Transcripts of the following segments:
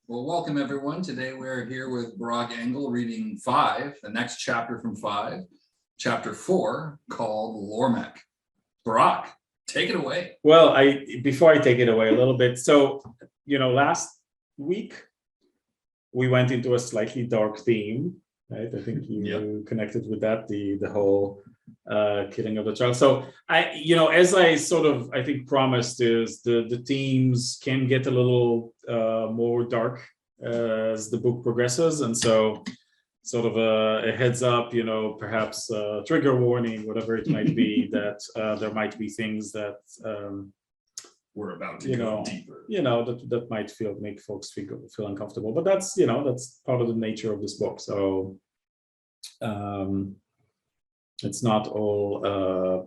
Well, welcome everyone. Today we're here with Brock Engel reading 5, the next chapter from 5, chapter 4, called Lormek. Brock, take it away. Well, before I take it away a little bit, so last week we went into a slightly dark theme, right? I think you connected with that, the whole killing of the child. So as I sort of I think promised, is the themes can get a little more dark as the book progresses, and so sort of a heads up, perhaps a trigger warning, whatever it might be, that there might be things that we're about to go deeper. That might make folks feel uncomfortable. But that's part of the nature of this book. So it's not all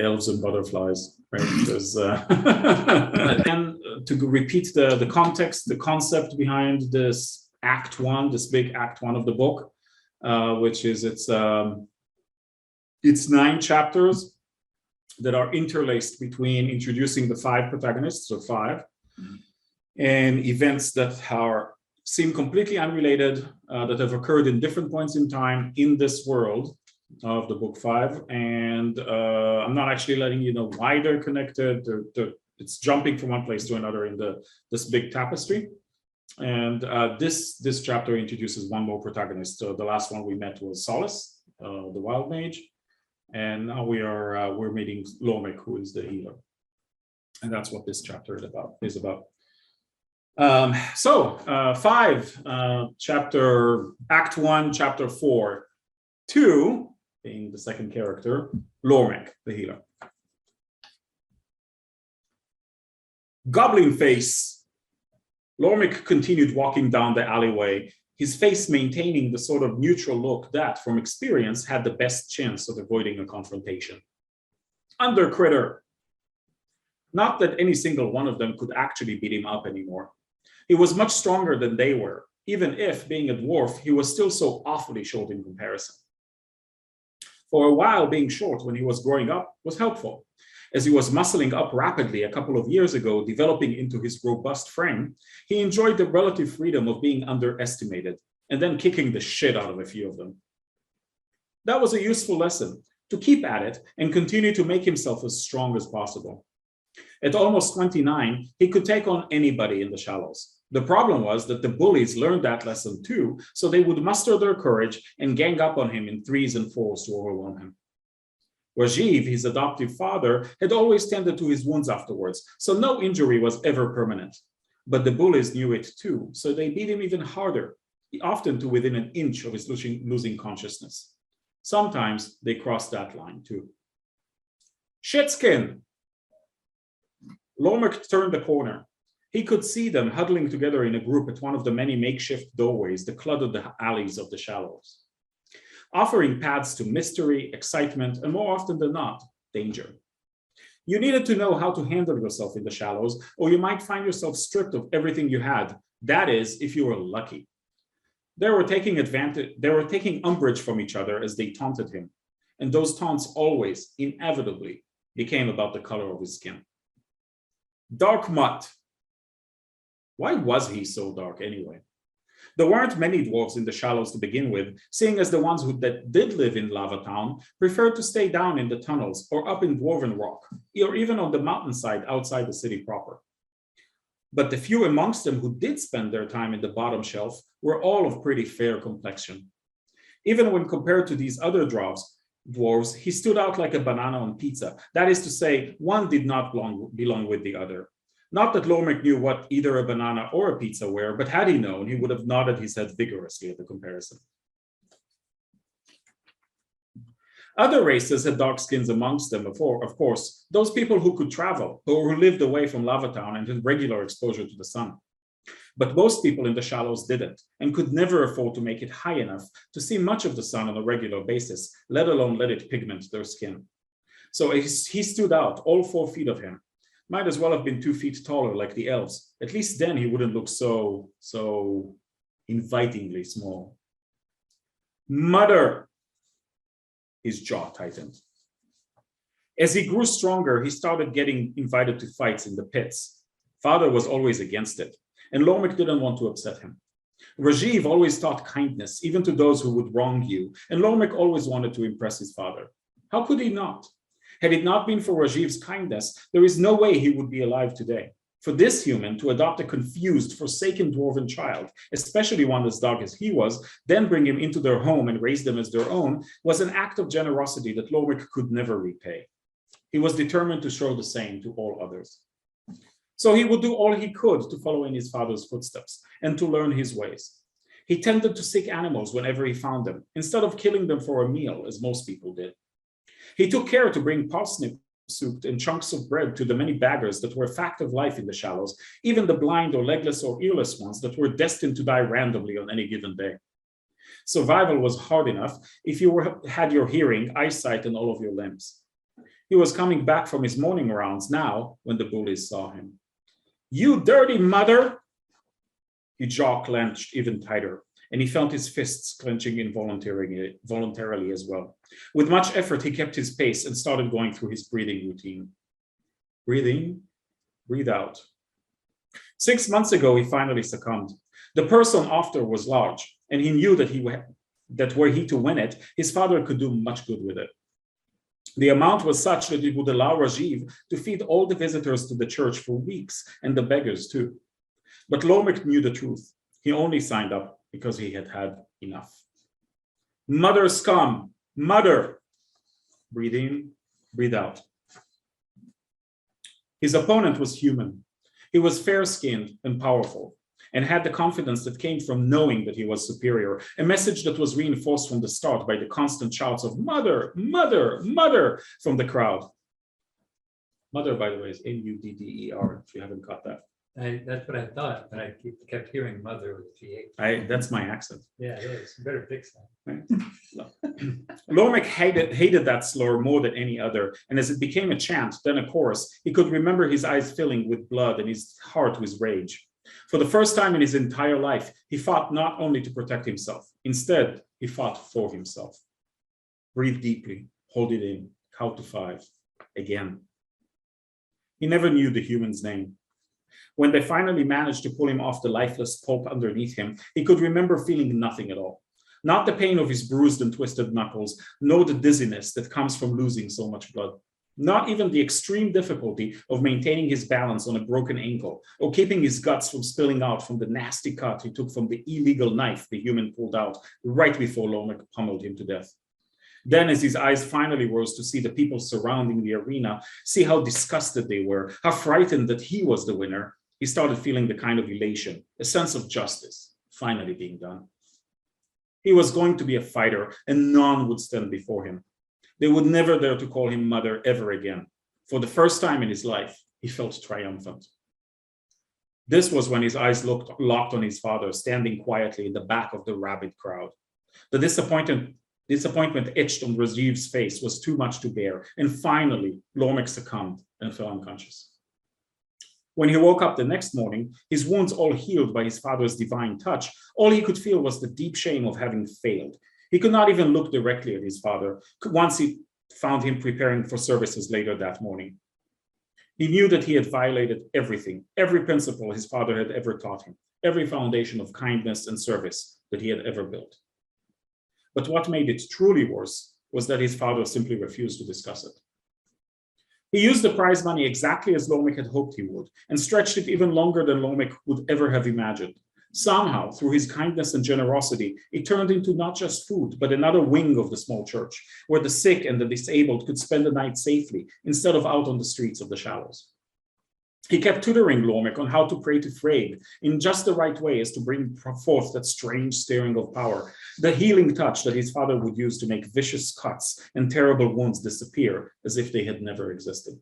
elves and butterflies, right? There's and to repeat the context, the concept behind this Act 1, this big Act 1 of the book, which is it's 9 chapters that are interlaced between introducing the 5 protagonists, so 5, and events that seem completely unrelated, that have occurred in different points in time in this world of the book 5. And I'm not actually letting you know why they're connected. It's jumping from one place to another in this big tapestry. And this chapter introduces one more protagonist. So the last one we met was Solace, the wild mage, and now we're meeting Lormek, who is the healer, and that's what this chapter is about. 5, chapter Act 1, chapter 4, 2 being the second character, Lormek, the healer. Goblin face. Lormek continued walking down the alleyway, his face maintaining the sort of neutral look that, from experience, had the best chance of avoiding a confrontation. Undercritter. Not that any single one of them could actually beat him up anymore. He was much stronger than they were, even if, being a dwarf, he was still so awfully short in comparison. For a while, being short when he was growing up was helpful. As he was muscling up rapidly a couple of years ago, developing into his robust frame, he enjoyed the relative freedom of being underestimated and then kicking the shit out of a few of them. That was a useful lesson, to keep at it and continue to make himself as strong as possible. At almost 29, he could take on anybody in the shallows. The problem was that the bullies learned that lesson too, so they would muster their courage and gang up on him in 3s and 4s to overwhelm him. Rajiv, his adoptive father, had always tended to his wounds afterwards, so no injury was ever permanent. But the bullies knew it too, so they beat him even harder, often to within an inch of his losing consciousness. Sometimes they crossed that line too. Shitskin! Lormek turned the corner. He could see them huddling together in a group at one of the many makeshift doorways that cluttered the alleys of the shallows, offering paths to mystery, excitement, and more often than not, danger. You needed to know how to handle yourself in the shallows, or you might find yourself stripped of everything you had. That is, if you were lucky. They were taking umbrage from each other as they taunted him, and those taunts always, inevitably, became about the color of his skin. Dark Mutt. Why was he so dark anyway? There weren't many dwarves in the shallows to begin with, seeing as the ones that did live in Lava Town preferred to stay down in the tunnels or up in Dwarven Rock, or even on the mountainside outside the city proper. But the few amongst them who did spend their time in the bottom shelf were all of pretty fair complexion. Even when compared to these other dwarves, he stood out like a banana on pizza. That is to say, one did not belong with the other. Not that Lormek knew what either a banana or a pizza were, but had he known, he would have nodded his head vigorously at the comparison. Other races had dark skins amongst them, of course, those people who could travel, or who lived away from Lava Town and had regular exposure to the sun. But most people in the shallows didn't, and could never afford to make it high enough to see much of the sun on a regular basis, let alone let it pigment their skin. So he stood out, all 4 feet of him. Might as well have been 2 feet taller like the elves. At least then he wouldn't look so invitingly small. Mother! His jaw tightened. As he grew stronger, he started getting invited to fights in the pits. Father was always against it. and Lormek didn't want to upset him. Rajiv always taught kindness, even to those who would wrong you, and Lormek always wanted to impress his father. How could he not? Had it not been for Rajiv's kindness, there is no way he would be alive today. For this human to adopt a confused, forsaken dwarven child, especially one as dark as he was, then bring him into their home and raise them as their own, was an act of generosity that Lormek could never repay. He was determined to show the same to all others. So he would do all he could to follow in his father's footsteps and to learn his ways. He tended to sick animals whenever he found them, instead of killing them for a meal, as most people did. He took care to bring parsnip soup and chunks of bread to the many beggars that were a fact of life in the shallows, even the blind or legless or earless ones that were destined to die randomly on any given day. Survival was hard enough if you had your hearing, eyesight, and all of your limbs. He was coming back from his morning rounds now when the bullies saw him. "You dirty mother!" His jaw clenched even tighter, and he felt his fists clenching involuntarily as well. With much effort, he kept his pace and started going through his breathing routine. Breathe in, breathe out. 6 months ago, he finally succumbed. The person after was large, and he knew that were he to win it, his father could do much good with it. The amount was such that it would allow Rajiv to feed all the visitors to the church for weeks, and the beggars too. But Lormek knew the truth. He only signed up because he had had enough. Mother scum, mother! Breathe in, breathe out. His opponent was human. He was fair-skinned and powerful, and had the confidence that came from knowing that he was superior, a message that was reinforced from the start by the constant shouts of "Mother, Mother, Mother" from the crowd. Mother, by the way, is M-U-D-D-E-R, if you haven't caught that. That's what I thought, but I kept hearing mother with G-H. That's my accent. Yeah, it is. You better fix that. Right. Lormek hated that slur more than any other, and as it became a chant, then a chorus, he could remember his eyes filling with blood and his heart with rage. For the first time in his entire life, he fought not only to protect himself. Instead, he fought for himself. Breathe deeply, hold it in, count to 5, again. He never knew the human's name. When they finally managed to pull him off the lifeless pulp underneath him, he could remember feeling nothing at all. Not the pain of his bruised and twisted knuckles, nor the dizziness that comes from losing so much blood. Not even the extreme difficulty of maintaining his balance on a broken ankle, or keeping his guts from spilling out from the nasty cut he took from the illegal knife the human pulled out right before Lormek pummeled him to death. Then, as his eyes finally rose to see the people surrounding the arena, see how disgusted they were, how frightened that he was the winner, he started feeling the kind of elation, a sense of justice, finally being done. He was going to be a fighter, and none would stand before him. They would never dare to call him mother ever again. For the first time in his life, he felt triumphant. This was when his eyes locked on his father, standing quietly in the back of the rabid crowd. The disappointment etched on Rajiv's face was too much to bear, and finally, Lormek succumbed and fell unconscious. When he woke up the next morning, his wounds all healed by his father's divine touch, all he could feel was the deep shame of having failed. He could not even look directly at his father once he found him preparing for services later that morning. He knew that he had violated everything, every principle his father had ever taught him, every foundation of kindness and service that he had ever built. But what made it truly worse was that his father simply refused to discuss it. He used the prize money exactly as Lormek had hoped he would, and stretched it even longer than Lormek would ever have imagined. Somehow, through his kindness and generosity, it turned into not just food, but another wing of the small church, where the sick and the disabled could spend the night safely, instead of out on the streets of the shallows. He kept tutoring Lormek on how to pray to Freyg in just the right way as to bring forth that strange stirring of power, the healing touch that his father would use to make vicious cuts and terrible wounds disappear as if they had never existed.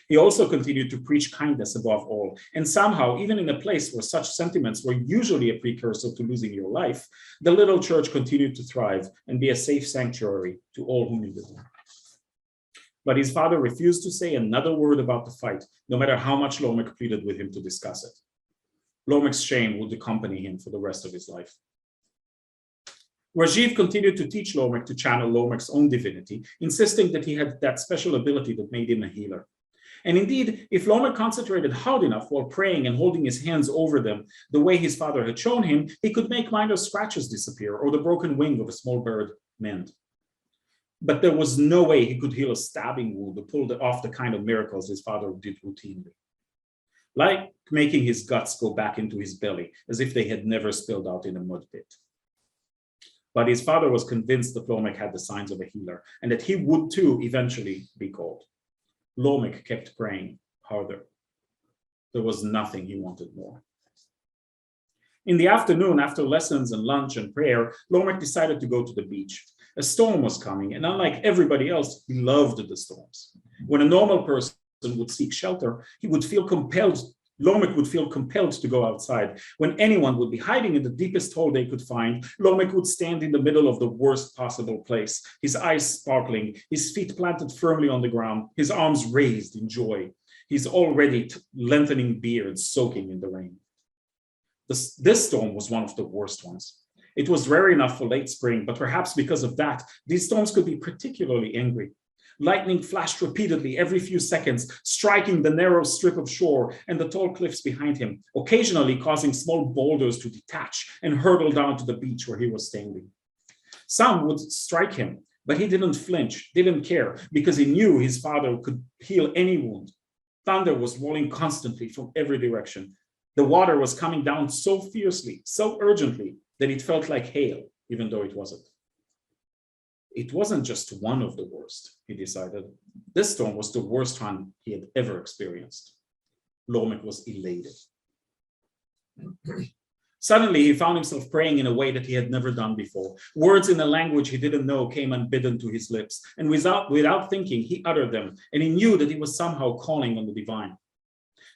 He also continued to preach kindness above all, and somehow, even in a place where such sentiments were usually a precursor to losing your life, the little church continued to thrive and be a safe sanctuary to all who needed it. But his father refused to say another word about the fight, no matter how much Lormek pleaded with him to discuss it. Lormek's shame would accompany him for the rest of his life. Rajiv continued to teach Lormek to channel Lormek's own divinity, insisting that he had that special ability that made him a healer. And indeed, if Lormek concentrated hard enough while praying and holding his hands over them the way his father had shown him, he could make minor scratches disappear or the broken wing of a small bird mend. But there was no way he could heal a stabbing wound or pull off the kind of miracles his father did routinely. Like making his guts go back into his belly as if they had never spilled out in a mud pit. But his father was convinced that Lormek had the signs of a healer and that he would too eventually be called. Lormek kept praying harder. There was nothing he wanted more. In the afternoon, after lessons and lunch and prayer, Lormek decided to go to the beach. A storm was coming, and unlike everybody else, he loved the storms. When a normal person would seek shelter, Lormek would feel compelled to go outside. When anyone would be hiding in the deepest hole they could find, Lormek would stand in the middle of the worst possible place, his eyes sparkling, his feet planted firmly on the ground, his arms raised in joy, his already lengthening beard soaking in the rain. This storm was one of the worst ones. It was rare enough for late spring, but perhaps because of that, these storms could be particularly angry. Lightning flashed repeatedly every few seconds, striking the narrow strip of shore and the tall cliffs behind him, occasionally causing small boulders to detach and hurtle down to the beach where he was standing. Some would strike him, but he didn't flinch, didn't care, because he knew his father could heal any wound. Thunder was rolling constantly from every direction. The water was coming down so fiercely, so urgently, that it felt like hail, even though it wasn't. It wasn't just one of the worst, he decided. This storm was the worst one he had ever experienced. Lormek was elated. Suddenly, he found himself praying in a way that he had never done before. Words in a language he didn't know came unbidden to his lips, and without thinking, he uttered them, and he knew that he was somehow calling on the divine.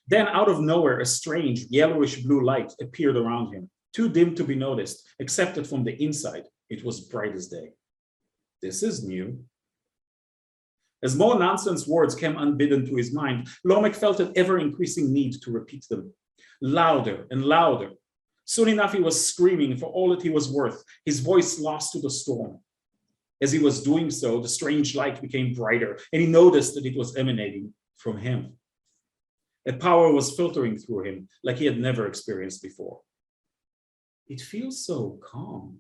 Then, out of nowhere, a strange yellowish blue light appeared around him, too dim to be noticed, except that from the inside, it was bright as day. This is new. As more nonsense words came unbidden to his mind, Lormek felt an ever-increasing need to repeat them, louder and louder. Soon enough, he was screaming for all that he was worth, his voice lost to the storm. As he was doing so, the strange light became brighter, and he noticed that it was emanating from him. A power was filtering through him like he had never experienced before. It feels so calm.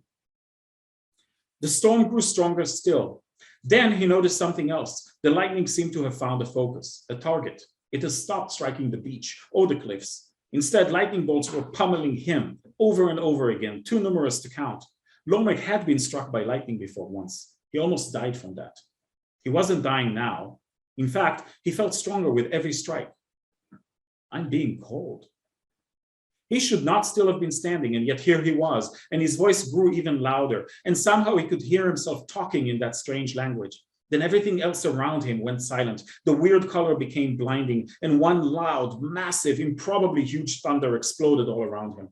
The storm grew stronger still. Then he noticed something else. The lightning seemed to have found a focus, a target. It had stopped striking the beach or the cliffs. Instead, lightning bolts were pummeling him over and over again, too numerous to count. Lormek had been struck by lightning before once. He almost died from that. He wasn't dying now. In fact, he felt stronger with every strike. I'm being called. He should not still have been standing, and yet here he was, and his voice grew even louder, and somehow he could hear himself talking in that strange language. Then everything else around him went silent. The weird color became blinding, and one loud, massive, improbably huge thunder exploded all around him.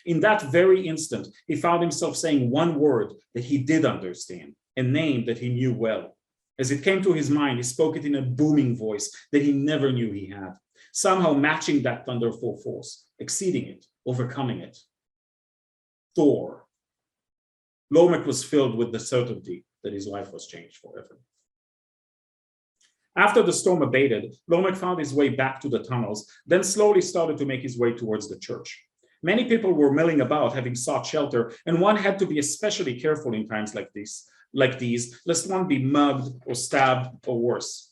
In that very instant, he found himself saying one word that he did understand, a name that he knew well. As it came to his mind, he spoke it in a booming voice that he never knew he had, somehow matching that thunderful force, exceeding it, overcoming it. Thor. Lormek was filled with the certainty that his life was changed forever. After the storm abated, Lormek found his way back to the tunnels, then slowly started to make his way towards the church. Many people were milling about, having sought shelter, and one had to be especially careful in times like these, lest one be mugged or stabbed or worse.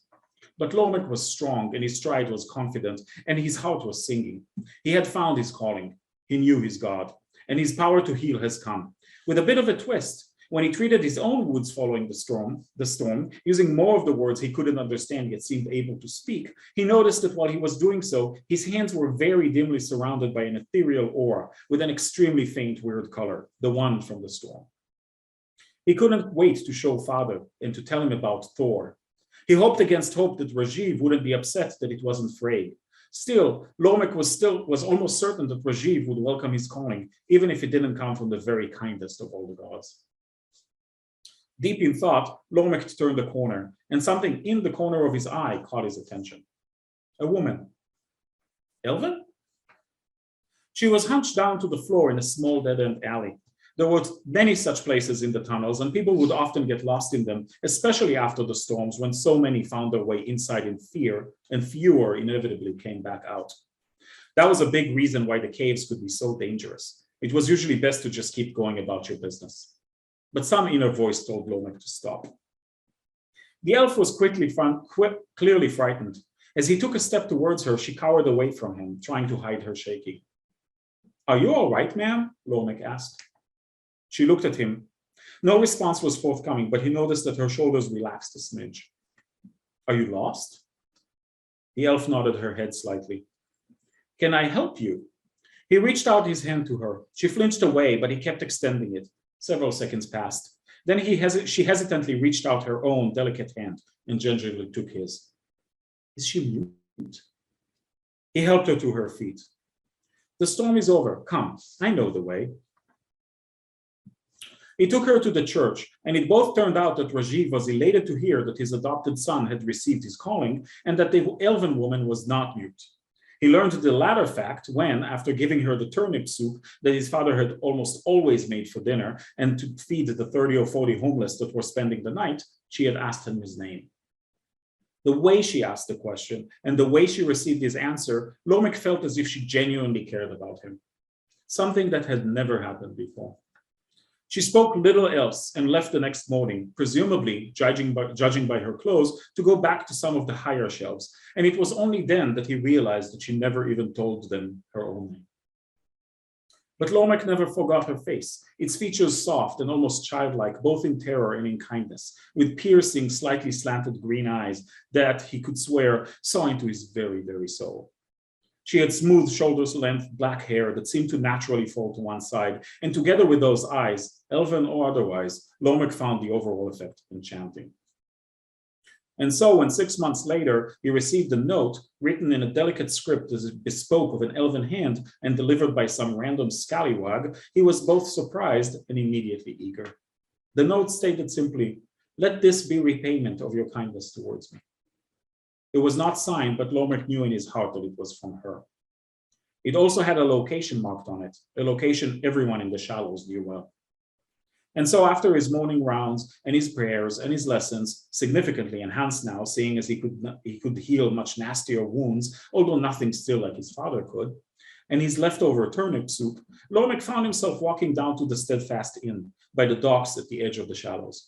But Lormek was strong, and his stride was confident, and his heart was singing. He had found his calling. He knew his God, and his power to heal has come. With a bit of a twist, when he treated his own wounds following the storm, using more of the words he couldn't understand yet seemed able to speak, he noticed that while he was doing so, his hands were very dimly surrounded by an ethereal aura with an extremely faint, weird color, the one from the storm. He couldn't wait to show Father and to tell him about Thor. He hoped against hope that Rajiv wouldn't be upset that it wasn't Frey. Still, Lormek was almost certain that Rajiv would welcome his calling, even if it didn't come from the very kindest of all the gods. Deep in thought, Lormek turned a corner, and something in the corner of his eye caught his attention. A woman. Elven? She was hunched down to the floor in a small dead-end alley. There were many such places in the tunnels, and people would often get lost in them, especially after the storms when so many found their way inside in fear and fewer inevitably came back out. That was a big reason why the caves could be so dangerous. It was usually best to just keep going about your business. But some inner voice told Lormek to stop. The elf was clearly frightened. As he took a step towards her, she cowered away from him, trying to hide her shaking. "Are you all right, ma'am?" Lormek asked. She looked at him. No response was forthcoming, but he noticed that her shoulders relaxed a smidge. "Are you lost?" The elf nodded her head slightly. "Can I help you?" He reached out his hand to her. She flinched away, but he kept extending it. Several seconds passed. Then she hesitantly reached out her own delicate hand and gingerly took his. "Is she mute?" He helped her to her feet. "The storm is over. Come, I know the way." He took her to the church, and it both turned out that Rajiv was elated to hear that his adopted son had received his calling and that the elven woman was not mute. He learned the latter fact when, after giving her the turnip soup that his father had almost always made for dinner and to feed the 30 or 40 homeless that were spending the night, she had asked him his name. The way she asked the question and the way she received his answer, Lormek felt as if she genuinely cared about him, something that had never happened before. She spoke little else and left the next morning, presumably, judging by her clothes, to go back to some of the higher shelves. And it was only then that he realized that she never even told them her own name. But Lormek never forgot her face, its features soft and almost childlike, both in terror and in kindness, with piercing, slightly slanted green eyes that, he could swear, saw into his very, very soul. She had smooth shoulders-length black hair that seemed to naturally fall to one side, and together with those eyes, elven or otherwise, Lormek found the overall effect enchanting. And so when 6 months later, he received a note written in a delicate script as bespoke of an elven hand and delivered by some random scallywag, he was both surprised and immediately eager. The note stated simply, "Let this be repayment of your kindness towards me." It was not signed, but Lormek knew in his heart that it was from her. It also had a location marked on it, a location everyone in the Shallows knew well. And so after his morning rounds and his prayers and his lessons, significantly enhanced now, seeing as he could heal much nastier wounds, although nothing still like his father could, and his leftover turnip soup, Lormek found himself walking down to the Steadfast Inn by the docks at the edge of the Shallows.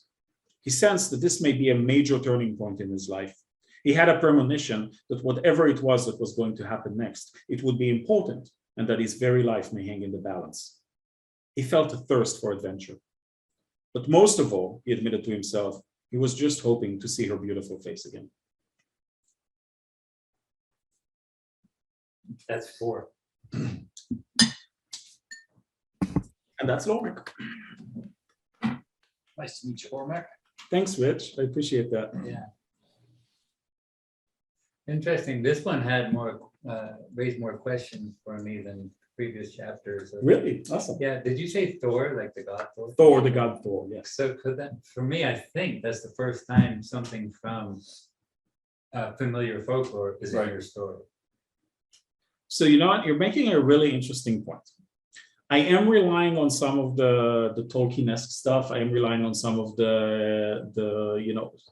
He sensed that this may be a major turning point in his life. He had a premonition that whatever it was that was going to happen next, it would be important and that his very life may hang in the balance. He felt a thirst for adventure. But most of all, he admitted to himself, he was just hoping to see her beautiful face again. That's 4. And that's Lormek. Nice to meet you, Lormek. Thanks, Rich. I appreciate that. Yeah. Interesting. This one had raised more questions for me than previous chapters. Really? Awesome. Yeah. Did you say Thor, like the god Thor? Thor, the god Thor, yes. So could that, for me, I think that's the first time something from familiar folklore is in your story. So you know what? You're making a really interesting point. I am relying on some of the Tolkien-esque stuff. I am relying on some of the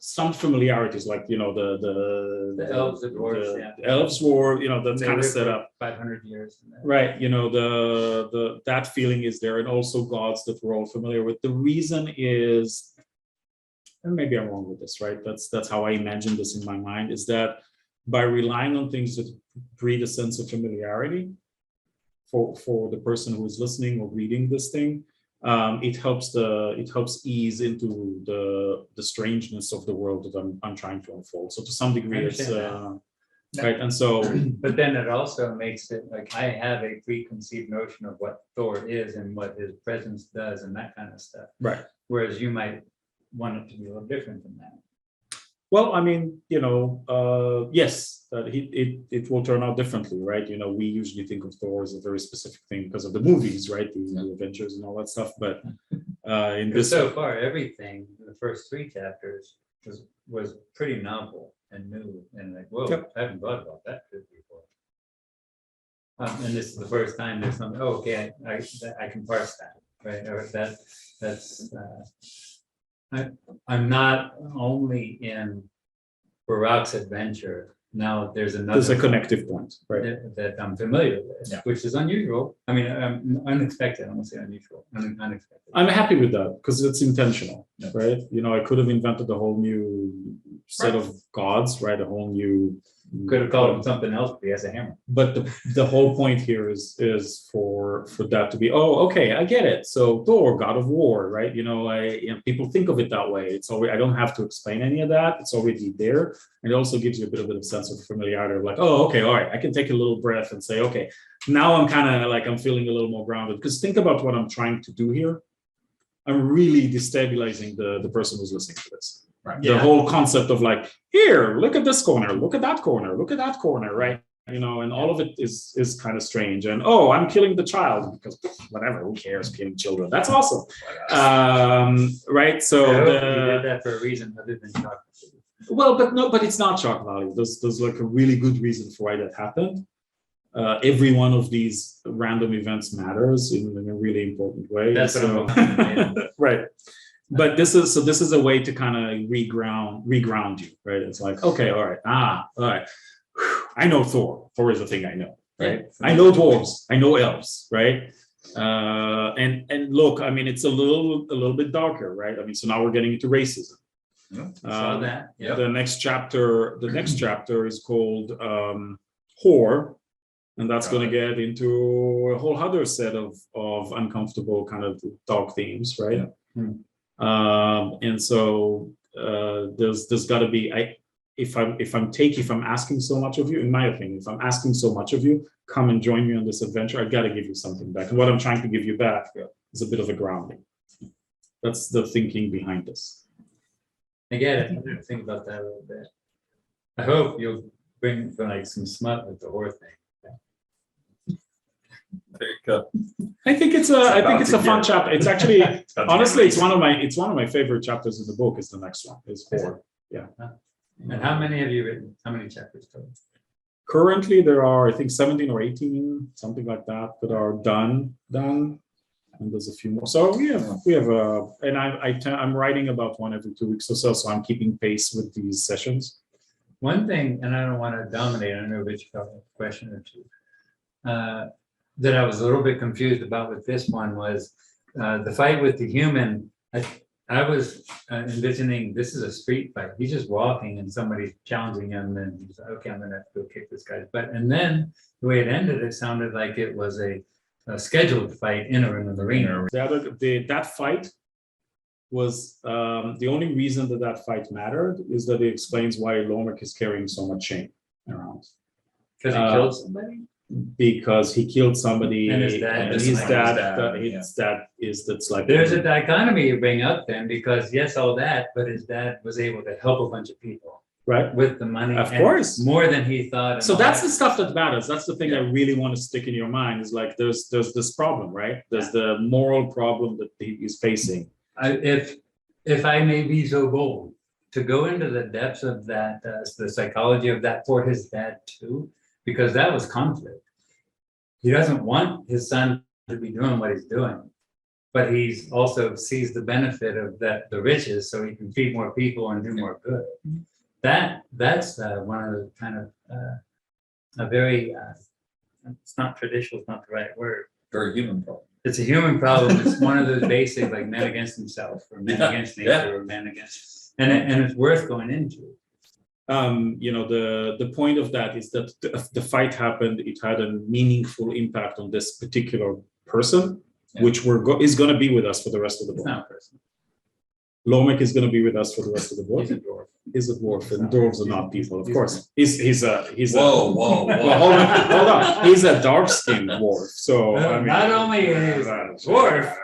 some familiarities, like the elves, the dwarves, the elves were, that's kind of set up 500 years. Right, that feeling is there, and also gods that we're all familiar with. The reason is, and maybe I'm wrong with this, right? That's how I imagine this in my mind, is that by relying on things that breed a sense of familiarity for the person who is listening or reading this thing, it helps ease into the strangeness of the world that I'm trying to unfold. So to some degree, it's right, and so. But then it also makes it like I have a preconceived notion of what Thor is and what his presence does and that kind of stuff. Right. Whereas you might want it to be a little different than that. Well, I mean, yes, it will turn out differently, right? We usually think of Thor as a very specific thing because of the movies, right? The Avengers and all that stuff. But in this, so far, everything in the first 3 chapters was pretty novel and new and like, whoa, yep. I haven't thought about that before. And this is the first time there's something. Oh, okay, I can parse that. right? Or that's I'm not only in Barak's adventure. Now there's There's a another connective point, right? that I'm familiar with, Yeah. which is unusual. I mean, unexpected. I won't say unusual. Unexpected. I'm happy with that because it's intentional, Yeah. right? You know, I could have invented a whole new set Right. of gods, right? A whole new. Could have called him something else, but he has a hammer. But the whole point here is for that to be, oh, okay, I get it. So Thor, god of war, right? People think of it that way. It's already, I don't have to explain any of that. It's already there. And it also gives you a bit of sense of familiarity of like, oh, okay, all right, I can take a little breath and say, okay, now I'm kind of like, I'm feeling a little more grounded. Because think about what I'm trying to do here. I'm really destabilizing the person who's listening to this. Right. The whole concept of like, here, look at this corner, look at that corner, look at that corner, right? And all of it is kind of strange. And oh, I'm killing the child because whatever, who cares, killing children? That's awesome, right? So I hope you did that for a reason other than chocolate. well, but it's not shock value. There's like a really good reason for why that happened. Every one of these random events matters in a really important way. That's what I'm hoping. Right. But this is a way to kind of reground you, right? It's like, okay, all right, all right. I know Thor. Thor is a thing I know, right? Yeah. I know dwarves. I know elves, right? And look, I mean, it's a little bit darker, right? I mean, so now we're getting into racism. Saw that. Yep. The next chapter is called Whore, and that's going to get into a whole other set of uncomfortable kind of dark themes, right? Yeah. And so there's got to be, if I'm asking so much of you, in my opinion, if I'm asking so much of you, come and join me on this adventure, I got to give you something back. And what I'm trying to give you back is a bit of a grounding. That's the thinking behind this. I get it. I'm gonna think about that a little bit. I hope you'll bring like some smut with the horror thing. There you go. I think it's a fun get- chapter. It's actually It's about to honestly get it's one of my favorite chapters in the book. Is the next one is Whore. And how many have you written? How many chapters total? Currently, there are, I think, 17 or 18, something like that are done, and there's a few more. So we have and I'm writing about one every 2 weeks or so. So I'm keeping pace with these sessions. One thing, and I don't want to dominate, I know Rich got a question or two, that I was a little bit confused about with this one was the fight with the human. I was envisioning this is a street fight. He's just walking and somebody's challenging him, and he's like, okay, I'm gonna have to go kick this guy's butt. And then the way it ended, it sounded like it was a scheduled fight in an arena. That fight was the only reason that fight mattered is that it explains why Lormek is carrying so much shame around. Because he killed somebody? Because he killed somebody, And his dad and just his like dad, that's like There's a dichotomy you bring up then, because yes, all that, but his dad was able to help a bunch of people right. with the money. Of and course. more than he thought. and So all that's that. the stuff that matters. That's the thing Yeah. I really want to stick in your mind is like there's this problem, right? There's the moral problem that he's facing. If I may be so bold to go into the depths of that, the psychology of that for his dad too, because that was conflict. He doesn't want his son to be doing what he's doing, but he's also sees the benefit of the riches, so he can feed more people and do more good. That's one of the kind of a very it's not traditional, it's not the right word. Very human problem. It's a human problem. It's one of those basic like men against himself or men against nature or men against, and it's worth going into. The point of that is that the fight happened. It had a meaningful impact on this particular person, which is going to be with us for the rest of the It's book. not a person. Lomek is going to be with us for the rest of the book. He's a dwarf. He's a dwarf, and dwarves are not people, of he's course. He's a Whoa. well, hold on. He's a dark-skinned dwarf. So I mean, Not only is he a dwarf.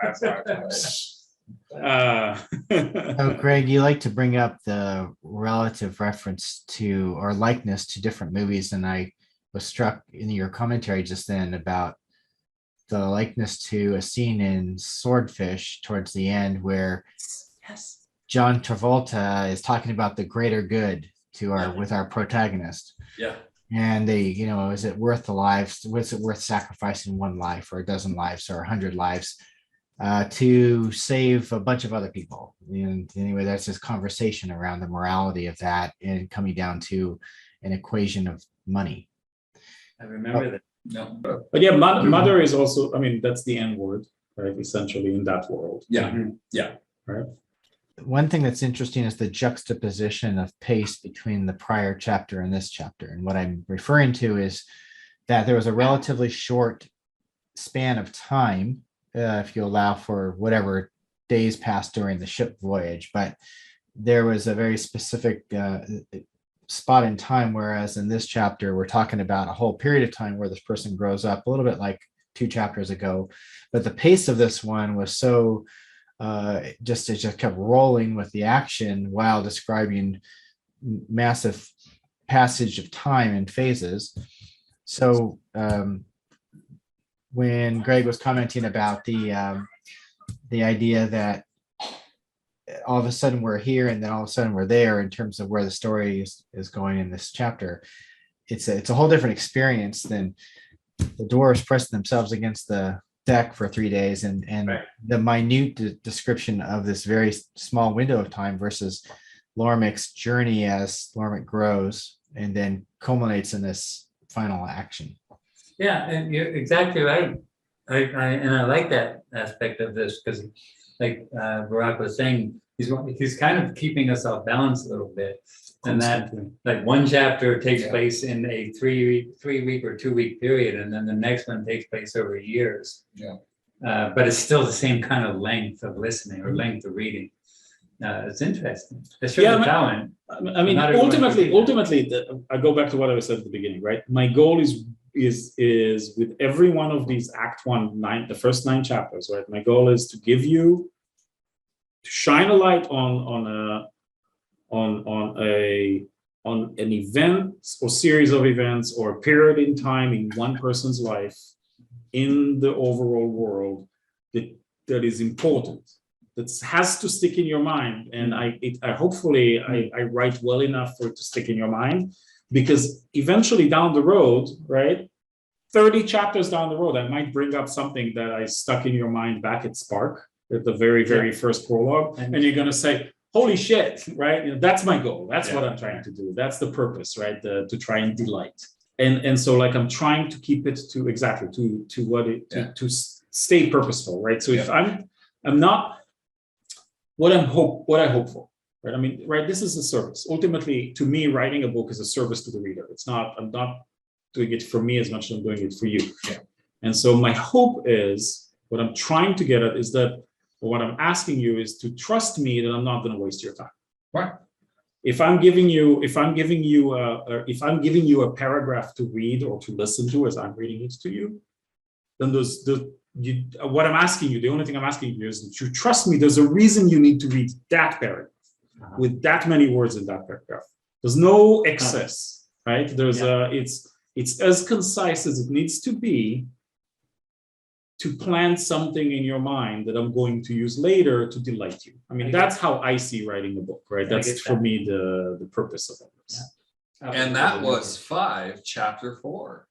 Oh, Greg, you like to bring up the relative reference to or likeness to different movies, and I was struck in your commentary just then about the likeness to a scene in Swordfish towards the end where John Travolta is talking about the greater good with our protagonist. Yeah. And they, is it worth the lives? Was it worth sacrificing one life or a dozen lives or 100 lives to save a bunch of other people. And anyway, that's this conversation around the morality of that and coming down to an equation of money. I remember that. No. But yeah, mother is also, I mean, that's the N word, right? Essentially in that world. Yeah. Mhm. Yeah. Right. One thing that's interesting is the juxtaposition of pace between the prior chapter and this chapter. And what I'm referring to is that there was a relatively short span of time, if you allow for whatever days passed during the ship voyage, but there was a very specific spot in time, whereas in this chapter, we're talking about a whole period of time where this person grows up, a little bit like 2 chapters ago. But the pace of this one was so it just kept rolling with the action while describing massive passage of time and phases. So when Greg was commenting about the idea that all of a sudden we're here and then all of a sudden we're there in terms of where the story is going in this chapter, it's a whole different experience than the dwarves pressing themselves against the deck for 3 days and Right. the minute description of this very small window of time versus Lormek's journey as Lormek grows and then culminates in this final action. Yeah, and you're exactly right. I like that aspect of this because, like Barack was saying, he's kind of keeping us off balance a little bit, and that like one chapter takes Yeah. place in a 3-week or 2-week period, and then the next one takes place over years. Yeah. But it's still the same kind of length of listening or length of reading. It's interesting. It's sure Yeah, the talent. I mean, Not everyone ultimately, can do I go back to what I said at the beginning, right? My goal is with every one of these Act 1, the first 9 chapters, right? My goal is to give you, to shine a light on an event or series of events or a period in time in one person's life in the overall world that is important, that has to stick in your mind. And I hopefully write well enough for it to stick in your mind, because eventually down the road, right, 30 chapters down the road, I might bring up something that I stuck in your mind back at Spark at the very first prologue, and you're going to say, holy shit, right? You know, that's my goal. That's what I'm trying to do. That's the purpose, right? To try and delight. And so like I'm trying to keep it to exactly to what it to stay purposeful, right? So if I'm not what I hope for, right? I mean, right, this is a service. Ultimately, to me, writing a book is a service to the reader. I'm not doing it for me as much as I'm doing it for you. Yeah. And so my hope is, what I'm trying to get at is that, or what I'm asking you is to trust me that I'm not going to waste your time. Right. If I'm giving you a paragraph to read or to listen to as I'm reading it to you, then what I'm asking you, the only thing I'm asking you is that you trust me. There's a reason you need to read that paragraph with that many words in that paragraph. There's no excess, right? It's as concise as it needs to be to plant something in your mind that I'm going to use later to delight you. I mean, that's how I see writing a book, right? That's for me the purpose of it. And that was 5, chapter 4,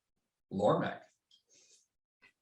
Lormek.